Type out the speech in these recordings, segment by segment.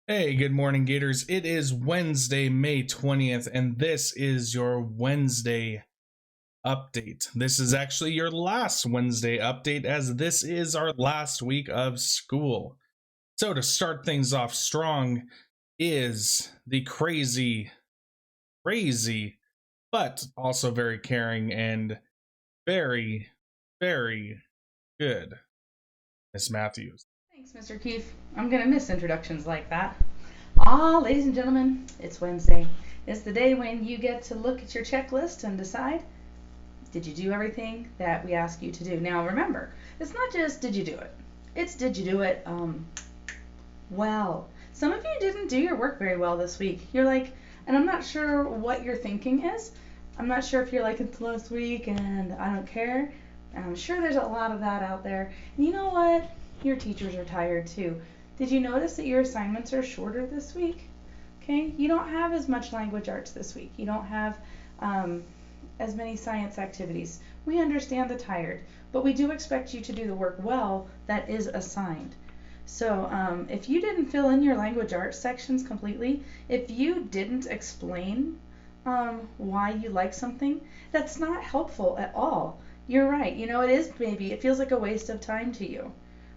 Hey, good morning, Gators. It is Wednesday, May 20th, and this is your Wednesday update. This is actually your last Wednesday update, as this is our last week of school. So, to start things off strong, is the crazy, but also very caring and very, very good Miss Matthews. Thanks, Mr. Keefe. I'm going to miss introductions like that. Ladies and gentlemen, it's Wednesday. It's the day when you get to look at your checklist and decide, did you do everything that we ask you to do? Now, remember, it's not just did you do it, it's did you do it well. Some of you didn't do your work very well this week. You're like, and I'm not sure what your thinking is. I'm not sure if you're like, it's last week and I don't care. And I'm sure there's a lot of that out there. And you know what? Your teachers are tired too. Did you notice that your assignments are shorter this week? Okay, you don't have as much language arts this week. You don't have as many science activities. We understand the tired, but we do expect you to do the work well that is assigned. So if you didn't fill in your language arts sections completely, if you didn't explain why you like something, that's not helpful at all. You're right. You know, it feels like a waste of time to you.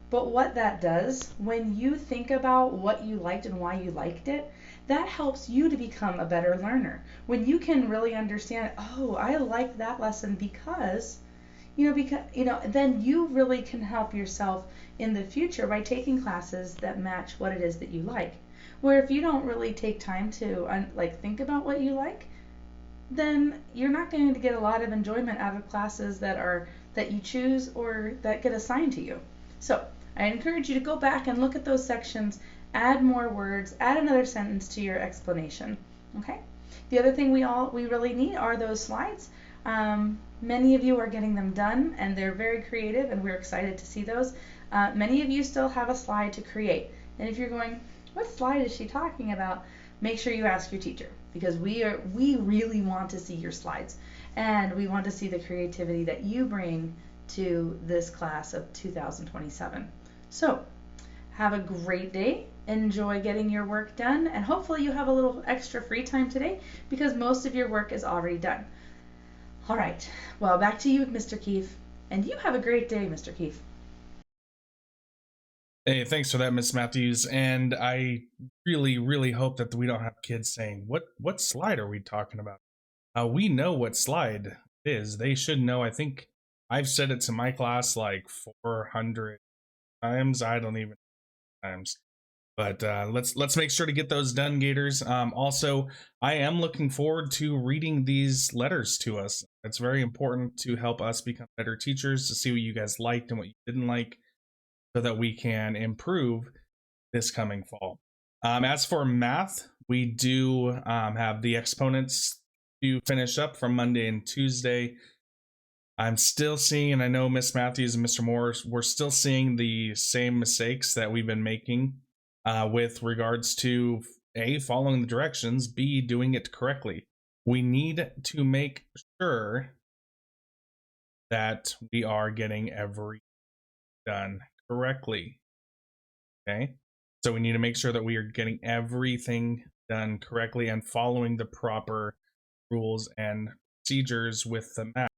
But what that does, when you think about what you liked and why you liked it, that helps you to become a better learner. When you can really understand, oh, I like that lesson because then you really can help yourself in the future by taking classes that match what it is that you like. Where if you don't really take time to think about what you like, then you're not going to get a lot of enjoyment out of classes that you choose or that get assigned to you. So I encourage you to go back and look at those sections, add more words, add another sentence to your explanation. Okay. The other thing we really need are those slides. Many of you are getting them done, and they're very creative, and we're excited to see those. Many of you still have a slide to create, and if you're going, what slide is she talking about? Make sure you ask your teacher, because we really want to see your slides, and we want to see the creativity that you bring to this class of 2027. So have a great day. Enjoy getting your work done, and hopefully you have a little extra free time today because most of your work is already done. All right. Well, back to you, Mr. Keefe. And you have a great day, Mr. Keefe. Hey, thanks for that, Miss Matthews. And I really hope that we don't have kids saying, "What slide are we talking about?" We know what slide it is. They should know. I think I've said it to my class like 400 times. I don't even know times. But let's make sure to get those done, Gators. Also, I am looking forward to reading these letters to us. It's very important to help us become better teachers, to see what you guys liked and what you didn't like, so that we can improve this coming fall. As for math, we do have the exponents to finish up from Monday and Tuesday. I'm still seeing, and I know Miss Matthews and Mr. Moore, we're still seeing the same mistakes that we've been making with regards to A, following the directions, B, doing it correctly. We need to make sure that we are getting every done correctly. Okay. So we need to make sure that we are getting everything done correctly and following the proper rules and procedures with the math.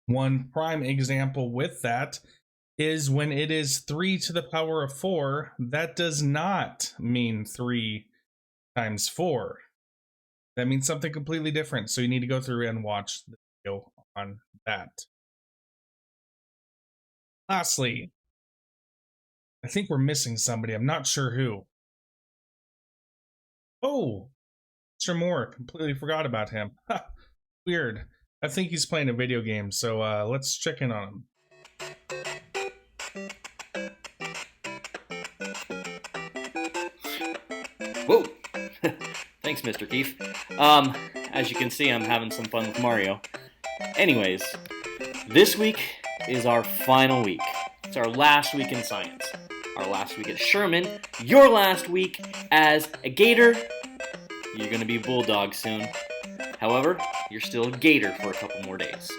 One prime example with that is when it is 3 to the power of 4, that does not mean 3 times 4. That means something completely different. So you need to go through and watch the video on that. Lastly, I think we're missing somebody. I'm not sure who. Oh, Mr. Moore. Completely forgot about him. Weird. I think he's playing a video game, so let's check in on him. Whoa! Thanks, Mr. Keefe. As you can see, I'm having some fun with Mario. Anyways, this week is our final week. It's our last week in science. Our last week at Sherman. Your last week as a Gator. You're gonna be a Bulldog soon. However, you're still a Gator for a couple more days.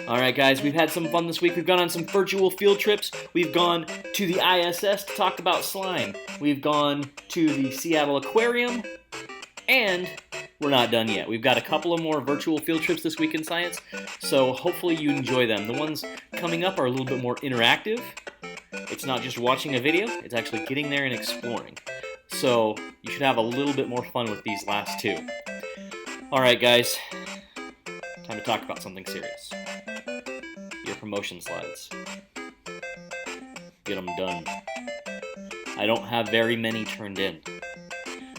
Alright guys, we've had some fun this week. We've gone on some virtual field trips. We've gone to the ISS to talk about slime. We've gone to the Seattle Aquarium, and we're not done yet. We've got a couple of more virtual field trips this week in science, so hopefully you enjoy them. The ones coming up are a little bit more interactive. It's not just watching a video, it's actually getting there and exploring. So you should have a little bit more fun with these last two. Alright guys, time to talk about something serious. Your promotion slides. Get them done. I don't have very many turned in.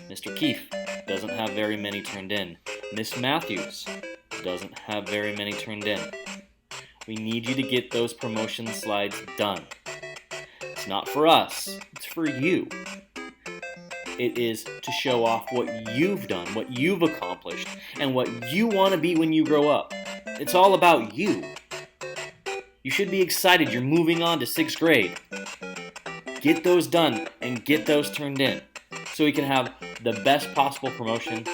Mr. Keefe doesn't have very many turned in. Miss Matthews doesn't have very many turned in. We need you to get those promotion slides done. It's not for us, it's for you. It is to show off what you've done, what you've accomplished, and what you want to be when you grow up. It's all about you. You should be excited you're moving on to 6th grade. Get those done and get those turned in so we can have the best possible promotion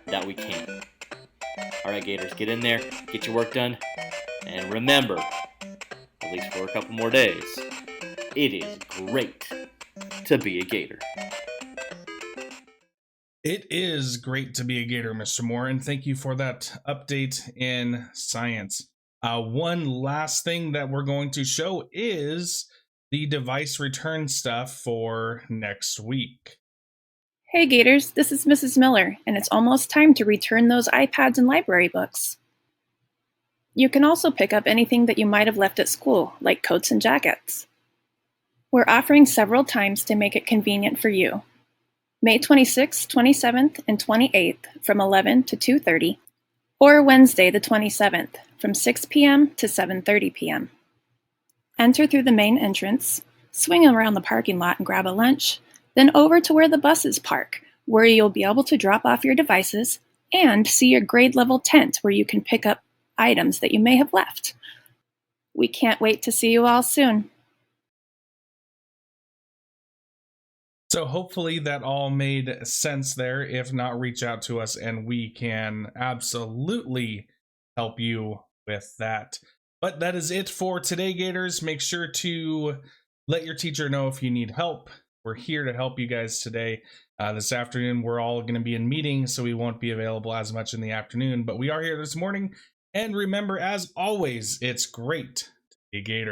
that we can. Alright Gators, get in there, get your work done, and remember, at least for a couple more days, it is great to be a Gator. It is great to be a Gator, Mr. Moore, and thank you for that update in science. One last thing that we're going to show is the device return stuff for next week. Hey Gators, this is Mrs. Miller, and it's almost time to return those iPads and library books. You can also pick up anything that you might have left at school, like coats and jackets. We're offering several times to make it convenient for you. May 26th, 27th, and 28th from 11 to 2:30, or Wednesday the 27th from 6 p.m. to 7:30 p.m. Enter through the main entrance, swing around the parking lot and grab a lunch, then over to where the buses park, where you'll be able to drop off your devices and see your grade level tent where you can pick up items that you may have left. We can't wait to see you all soon. So hopefully that all made sense there. If not, reach out to us and we can absolutely help you with that. But that is it for today, Gators. Make sure to let your teacher know if you need help. We're here to help you guys today. This afternoon, we're all going to be in meetings, so we won't be available as much in the afternoon. But we are here this morning. And remember, as always, it's great to be a Gator.